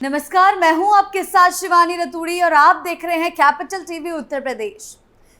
नमस्कार, मैं हूं आपके साथ शिवानी रतूड़ी और आप देख रहे हैं कैपिटल टीवी उत्तर प्रदेश।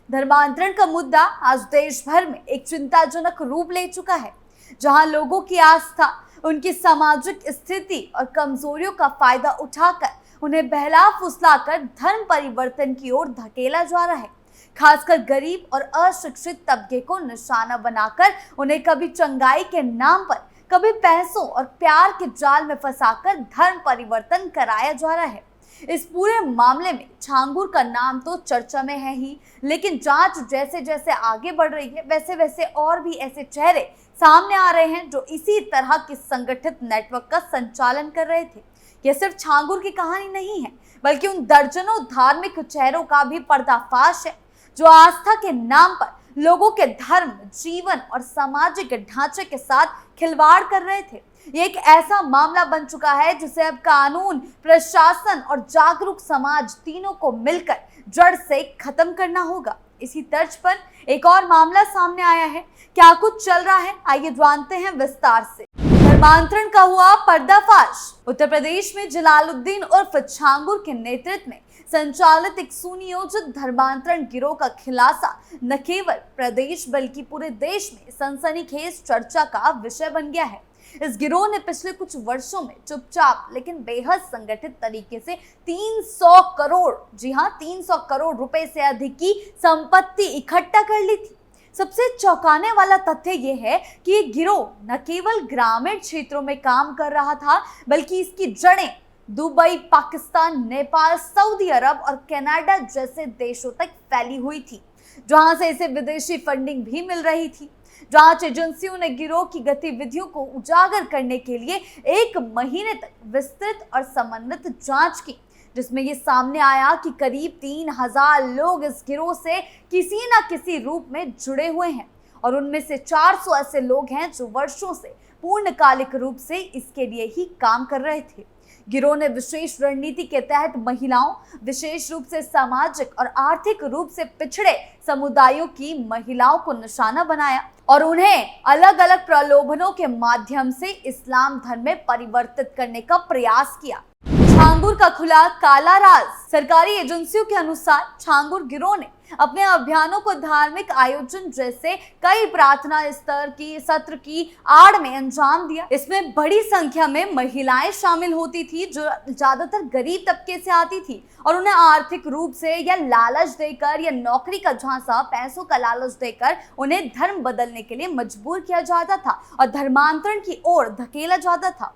धर्मांतरण का मुद्दा आज देश भर में एक चिंताजनक रूप ले चुका है, जहां लोगों की आस्था, उनकी सामाजिक स्थिति और कमजोरियों का फायदा उठाकर उन्हें बहला फुसलाकर धर्म परिवर्तन की ओर धकेला जा रहा है। खासकर गरीब और अशिक्षित तबके को निशाना बनाकर उन्हें कभी चंगाई के नाम पर, कभी पैसों और प्यार के जाल में फंसाकर धर्म परिवर्तन कराया जा रहा है। इस पूरे मामले में छांगुर का नाम तो चर्चा में है ही, लेकिन जांच जैसे जैसे आगे बढ़ रही है वैसे वैसे और भी ऐसे चेहरे सामने आ रहे हैं जो इसी तरह के संगठित नेटवर्क का संचालन कर रहे थे। यह सिर्फ छांगुर की कहानी नहीं है, बल्कि उन दर्जनों धार्मिक चेहरों का भी पर्दाफाश है जो आस्था के नाम पर लोगों के धर्म, जीवन और सामाजिक ढांचे के साथ खिलवाड़ कर रहे थे। ये एक ऐसा मामला बन चुका है जिसे अब कानून, प्रशासन और जागरूक समाज तीनों को मिलकर जड़ से खत्म करना होगा। इसी तर्ज पर एक और मामला सामने आया है। क्या कुछ चल रहा है, आइए जानते हैं विस्तार से। धर्मांतरण का हुआ पर्दाफाश। उत्तर प्रदेश में जलालुद्दीन उर्फ छांगुर के नेतृत्व में संचालित एक सुनियोजित धर्मांतरण गिरोह का खुलासा न केवल प्रदेश बल्कि पूरे देश में सनसनीखेज चर्चा का विषय बन गया है। इस गिरोह ने पिछले कुछ वर्षों में चुपचाप लेकिन बेहद संगठित तरीके से 300 करोड़, जी हां 300 करोड़ रुपए से अधिक की संपत्ति इकट्ठा कर ली थी। सबसे चौंकाने वाला तथ्य यह है कि ये गिरोह न केवल ग्रामीण क्षेत्रों में काम कर रहा था, बल्कि इसकी जड़ें दुबई, पाकिस्तान, नेपाल, सऊदी अरब और कनाडा जैसे देशों तक फैली हुई थी, जहां से इसे विदेशी फंडिंग भी मिल रही थी। जांच एजेंसियों ने गिरोह की गतिविधियों को उजागर करने के लिए 1 महीने तक विस्तृत और समन्वित जांच की, जिसमें ये सामने आया कि करीब 3000 लोग इस गिरोह से किसी न किसी रूप में जुड़े हुए हैं और उनमें से 400 ऐसे लोग हैं जो वर्षों से पूर्णकालिक रूप से इसके लिए ही काम कर रहे थे। गिरोह ने विशेष रणनीति के तहत महिलाओं, विशेष रूप से सामाजिक और आर्थिक रूप से पिछड़े समुदायों की महिलाओं को निशाना बनाया और उन्हें अलग अलग प्रलोभनों के माध्यम से इस्लाम धर्म में परिवर्तित करने का प्रयास किया। छांगुर का खुला काला राज। सरकारी एजेंसियों के अनुसार छांगुर गिरोह ने अपने अभियानों को धार्मिक आयोजन जैसे कई प्रार्थना स्तर की सत्र की आड़ में अंजाम दिया। इसमें बड़ी संख्या में महिलाएं शामिल होती थी जो ज्यादातर गरीब तबके से आती थी और उन्हें आर्थिक रूप से या लालच देकर या नौकरी का झांसा, पैसों का लालच देकर उन्हें धर्म बदलने के लिए मजबूर किया जाता था और धर्मांतरण की ओर धकेला जाता था।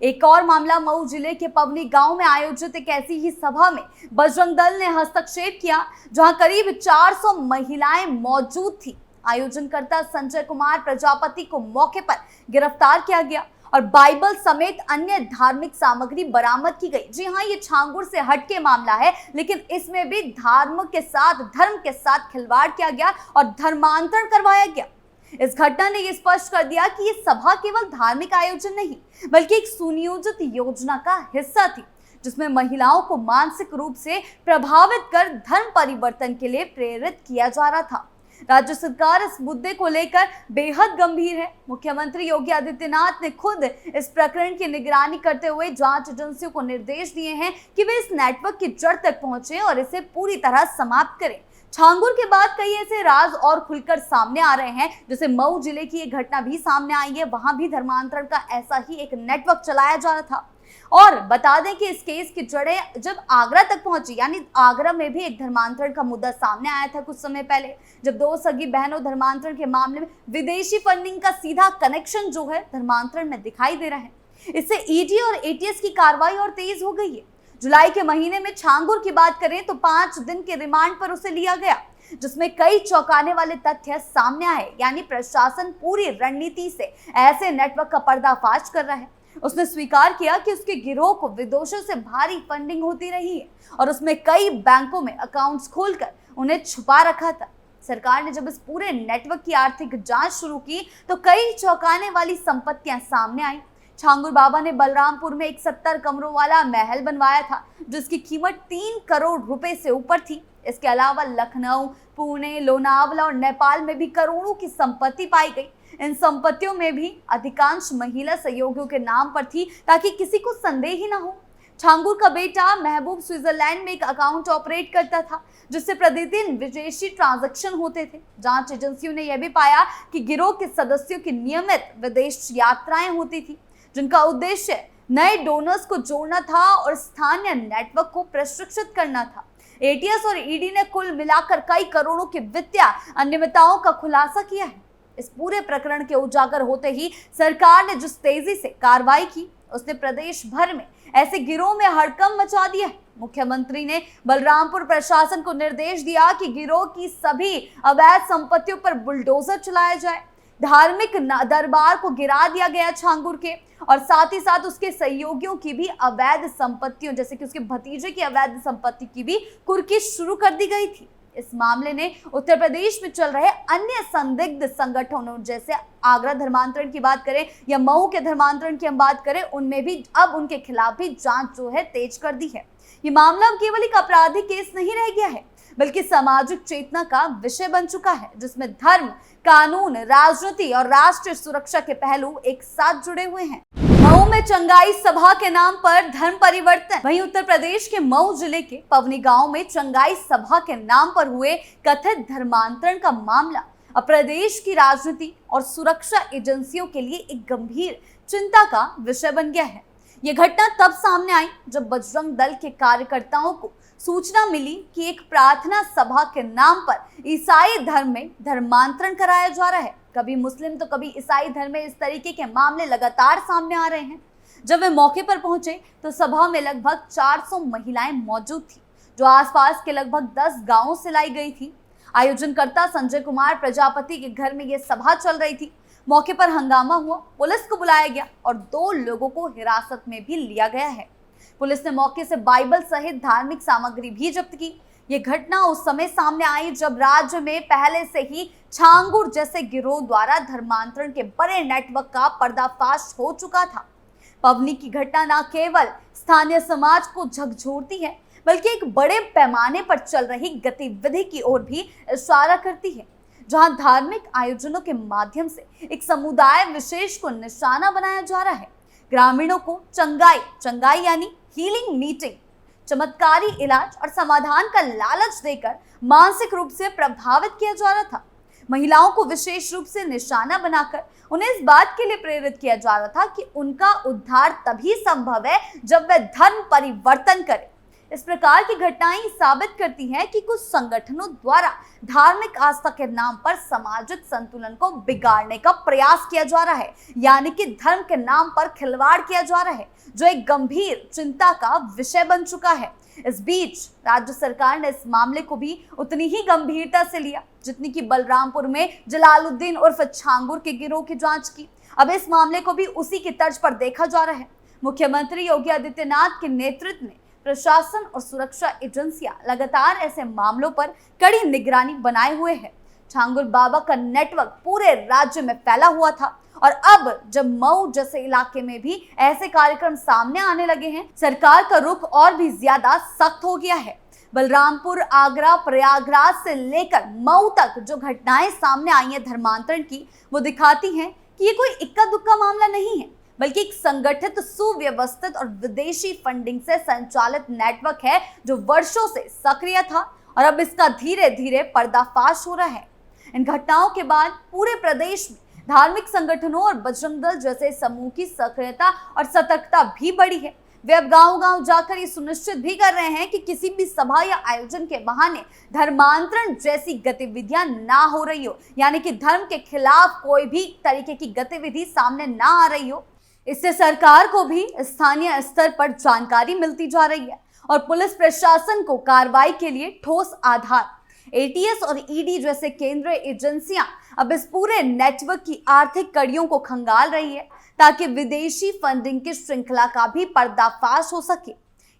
एक और मामला मऊ जिले के पवनी गांव में आयोजित एक ऐसी ही सभा में बजरंग दल ने हस्तक्षेप किया, जहां करीब 400 महिलाएं मौजूद थी। आयोजनकर्ता संजय कुमार प्रजापति को मौके पर गिरफ्तार किया गया और बाइबल समेत अन्य धार्मिक सामग्री बरामद की गई। जी हां, ये छांगुर से हटके मामला है, लेकिन इसमें भी धर्म के साथ खिलवाड़ किया गया और धर्मांतरण करवाया गया। इस घटना ने यह स्पष्ट कर दिया कि ये सभा केवल धार्मिक आयोजन नहीं, बल्कि एक सुनियोजित योजना का हिस्सा थी, जिसमें महिलाओं को मानसिक रूप से प्रभावित कर धर्म परिवर्तन के लिए प्रेरित किया जा रहा था। राज्य सरकार इस मुद्दे को लेकर बेहद गंभीर है। मुख्यमंत्री योगी आदित्यनाथ ने खुद इस प्रकरण की निगरानी करते हुए जांच एजेंसियों को निर्देश दिए हैं कि वे इस नेटवर्क की जड़ तक पहुंचे और इसे पूरी तरह समाप्त करें। छांगुर के बाद कई ऐसे राज और खुलकर सामने आ रहे हैं, जैसे मऊ जिले की एक घटना भी सामने आई है। वहां भी धर्मांतरण का ऐसा ही एक नेटवर्क चलाया जा रहा था। और बता दें कि इस केस की जड़ें जब आगरा तक पहुंची, यानी आगरा में भी एक धर्मांतरण का मुद्दा सामने आया था कुछ समय पहले, जब 2 सगी बहनों धर्मांतरण के मामले में विदेशी फंडिंग का सीधा कनेक्शन जो है धर्मांतरण में दिखाई दे रहा है। इससे ईडी और एटीएस की कार्रवाई और तेज हो गई है। जुलाई के महीने में छांगुर की बात करें तो 5 दिन के रिमांड पर उसे लिया गया, जिसमें कई चौंकाने वाले तथ्य सामने आए। यानी प्रशासन पूरी रणनीति से ऐसे नेटवर्क का पर्दाफाश कर रहा है। उसने स्वीकार किया कि उसके गिरोह को विदेशों से भारी फंडिंग होती रही है और उसमें कई बैंकों में अकाउंट्स खोलकर उन्हें छुपा रखा था। सरकार ने जब इस पूरे नेटवर्क की आर्थिक जांच शुरू की तो कई चौंकाने वाली संपत्तियां सामने आई। छांगुर बाबा ने बलरामपुर में एक 70 कमरों वाला महल बनवाया था, जिसकी कीमत 3 करोड़ रुपए से ऊपर थी। इसके अलावा लखनऊ, पुणे, लोनावला और नेपाल में भी करोड़ों की संपत्ति पाई गई। इन संपत्तियों में भी अधिकांश महिला सहयोगियों के नाम पर थी, ताकि किसी को संदेह ही न हो। छांगुर का बेटा महबूब स्विट्जरलैंड में एक अकाउंट ऑपरेट करता था जिससे प्रतिदिन विदेशी ट्रांजैक्शन होते थे। जांच एजेंसियों ने यह भी पाया कि गिरोह के सदस्यों की नियमित विदेश यात्राएं होती थी, जिनका उद्देश्य नए डोनर्स को जोड़ना था और स्थानीय नेटवर्क को प्रशिक्षित करना था। एटीएस और ईडी ने कुल मिलाकर कई करोड़ों की वित्तीय अनियमितताओं का खुलासा किया है। इस पूरे प्रकरण के उजागर होते ही सरकार ने जिस तेजी से कार्रवाई की, उसने प्रदेश भर में ऐसे गिरोह में हड़कंप मचा दिया है। मुख्यमंत्री ने बलरामपुर प्रशासन को निर्देश दिया कि गिरोह की सभी अवैध संपत्तियों पर बुलडोजर चलाया जाए। धार्मिक दरबार को गिरा दिया गया छांगुर के, और साथ ही साथ उसके सहयोगियों की भी अवैध संपत्तियों, जैसे कि उसके भतीजे की अवैध संपत्ति की भी कुर्की शुरू कर दी गई थी। इस मामले ने उत्तर प्रदेश में चल रहे अन्य संदिग्ध संगठनों, जैसे आगरा धर्मांतरण की बात करें या मऊ के धर्मांतरण की हम बात करें, उनमें भी अब उनके खिलाफ भी जांच जो है तेज कर दी है। ये मामला अब केवल एक आपराधिक केस नहीं रह गया है, बल्कि सामाजिक चेतना का विषय बन चुका है, जिसमें धर्म, कानून, राजनीति और राष्ट्रीय सुरक्षा के पहलू एक साथ जुड़े हुए हैं। मऊ में चंगाई सभा के नाम पर धर्म परिवर्तन। वहीं उत्तर प्रदेश के मऊ जिले के पवनी गांव में चंगाई सभा के नाम पर हुए कथित धर्मांतरण का मामला अब प्रदेश की राजनीति और सुरक्षा एजेंसियों के लिए एक गंभीर चिंता का विषय बन गया है। ये घटना तब सामने आई जब बजरंग दल के कार्यकर्ताओं को सूचना मिली कि एक प्रार्थना सभा के नाम पर ईसाई धर्म में धर्मांतरण कराया जा रहा है। कभी मुस्लिम तो कभी ईसाई धर्म में इस तरीके के मामले लगातार सामने आ रहे हैं। जब वे मौके पर पहुंचे तो सभा में लगभग 400 महिलाएं मौजूद थी, जो आसपास के लगभग 10 गांवों से लाई गई थी। आयोजनकर्ता संजय कुमार प्रजापति के घर में यह सभा चल रही थी। मौके पर हंगामा हुआ, पुलिस को बुलाया गया और 2 लोगों को हिरासत में भी लिया गया है। पुलिस ने मौके से बाइबल सहित धार्मिक सामग्री भी जब्त की। ये घटना उस समय सामने आई जब राज्य में पहले से ही छांगुर जैसे गिरोह द्वारा धर्मांतरण के बड़े नेटवर्क का पर्दाफाश हो चुका था। पवनी की घटना न केवल स्थानीय समाज को झकझोरती है, बल्कि एक बड़े पैमाने पर चल रही गतिविधि की ओर भी इशारा करती है, जहां धार्मिक आयोजनों के माध्यम से एक समुदाय विशेष को निशाना बनाया जा रहा है। ग्रामीणों को चंगाई यानी हीलिंग मीटिंग, चमत्कारी इलाज और समाधान का लालच देकर मानसिक रूप से प्रभावित किया जा रहा था। महिलाओं को विशेष रूप से निशाना बनाकर उन्हें इस बात के लिए प्रेरित किया जा रहा था कि उनका उद्धार तभी संभव है जब वे धर्म परिवर्तन करें। इस प्रकार की घटनाएं साबित करती हैं कि कुछ संगठनों द्वारा धार्मिक आस्था के नाम पर सामाजिक संतुलन को बिगाड़ने का प्रयास किया जा रहा है, यानी कि धर्म के नाम पर खिलवाड़ किया जा रहा है, जो एक गंभीर चिंता का विषय बन चुका है। इस बीच राज्य सरकार ने इस मामले को भी उतनी ही गंभीरता से लिया जितनी कि बलरामपुर में जलालुद्दीन उर्फ छांगुर के गिरोह की जांच की। अब इस मामले को भी उसी की तर्ज पर देखा जा रहा है। मुख्यमंत्री योगी आदित्यनाथ के नेतृत्व में प्रशासन और सुरक्षा एजेंसियां लगातार ऐसे मामलों पर कड़ी निगरानी बनाए हुए हैं। छांगुर बाबा का नेटवर्क पूरे राज्य में फैला हुआ था, और अब जब मऊ जैसे इलाके में भी ऐसे कार्यक्रम सामने आने लगे हैं, सरकार का रुख और भी ज्यादा सख्त हो गया है। बलरामपुर, आगरा, प्रयागराज से लेकर मऊ तक जो घटनाएं सामने आई हैं धर्मांतरण की, वो दिखाती हैं कि ये कोई इक्का दुक्का मामला नहीं है, बल्कि एक संगठित, सुव्यवस्थित और विदेशी फंडिंग से संचालित नेटवर्क है जो वर्षों से सक्रिय था और अब इसका धीरे धीरे पर्दाफाश हो रहा है। इन घटनाओं के बाद पूरे प्रदेश में धार्मिक संगठनों और बजरंग दल जैसे समूह की सक्रियता और सतर्कता भी बढ़ी है। वे अब गांव-गांव जाकर ये सुनिश्चित भी कर रहे हैं कि किसी भी सभा या आयोजन के बहाने धर्मांतरण जैसी गतिविधियां ना हो रही हो, यानी कि धर्म के खिलाफ कोई भी तरीके की गतिविधि सामने ना आ रही हो। इससे सरकार को भी स्थानीय स्तर पर जानकारी मिलती जा रही है और पुलिस प्रशासन को कार्रवाई के लिए ठोस आधार, एटीएस और ईडी जैसे केंद्रीय एजेंसियां अब इस पूरे नेटवर्क की आर्थिक कड़ियों को खंगाल रही है, ताकि विदेशी फंडिंग की श्रृंखला का भी पर्दाफाश हो सके।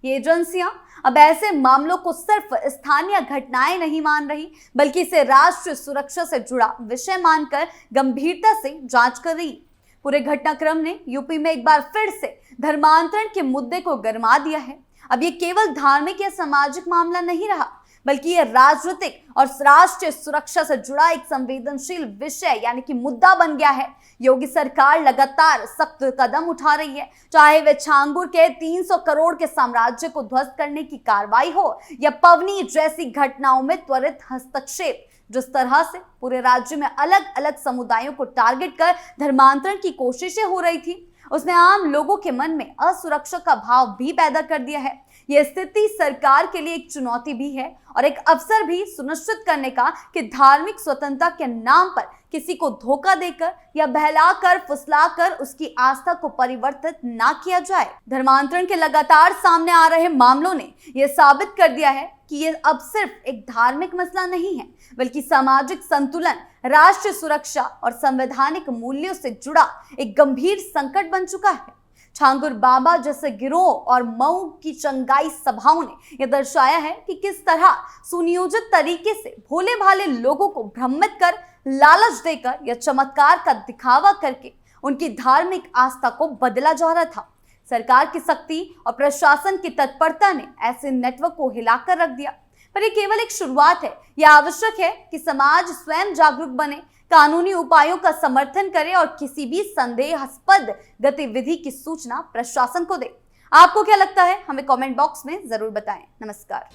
ये एजेंसियां अब ऐसे मामलों को सिर्फ स्थानीय घटनाएं नहीं मान रही, बल्कि इसे राष्ट्रीय सुरक्षा से जुड़ा विषय मानकर गंभीरता से जांच कर रही। पूरे घटनाक्रम ने यूपी में एक बार फिर से धर्मांतरण के मुद्दे को गरमा दिया है। अब ये केवल धार्मिक या सामाजिक मामला नहीं रहा, बल्कि ये राजनीतिक और राष्ट्रीय सुरक्षा से जुड़ा एक संवेदनशील विषय यानी कि मुद्दा बन गया है। योगी सरकार लगातार सख्त कदम उठा रही है, चाहे वे छांगुर के 300 करोड़ के साम्राज्य को ध्वस्त करने की कार्रवाई हो या पवनी जैसी घटनाओं में त्वरित हस्तक्षेप। जिस तरह से पूरे राज्य में अलग अलग समुदायों को टारगेट कर धर्मांतरण की कोशिशें हो रही थी, उसने आम लोगों के मन में असुरक्षा का भाव भी पैदा कर दिया है। यह स्थिति सरकार के लिए एक चुनौती भी है और एक अवसर भी सुनिश्चित करने का कि धार्मिक स्वतंत्रता के नाम पर किसी को धोखा देकर या बहलाकर फुसलाकर उसकी आस्था को परिवर्तित ना किया जाए। धर्मांतरण के लगातार सामने आ रहे मामलों ने यह साबित कर दिया है कि यह अब सिर्फ एक धार्मिक मसला नहीं है, बल्कि सामाजिक संतुलन, राष्ट्रीय सुरक्षा और संवैधानिक मूल्यों से जुड़ा एक गंभीर संकट बन चुका है। छांगुर बाबा जैसे गिरोह और मऊ की चंगाई सभाओं ने यह दर्शाया है कि किस तरह सुनियोजित तरीके से भोले भाले लोगों को भ्रमित कर, लालच देकर या चमत्कार का दिखावा करके उनकी धार्मिक आस्था को बदला जा रहा था। सरकार की सख्ती और प्रशासन की तत्परता ने ऐसे नेटवर्क को हिलाकर रख दिया, पर यह केवल एक शुरुआत है। यह आवश्यक है कि समाज स्वयं जागरूक बने, कानूनी उपायों का समर्थन करे और किसी भी संदेहास्पद गतिविधि की सूचना प्रशासन को दे। आपको क्या लगता है, हमें कमेंट बॉक्स में जरूर बताएं। नमस्कार।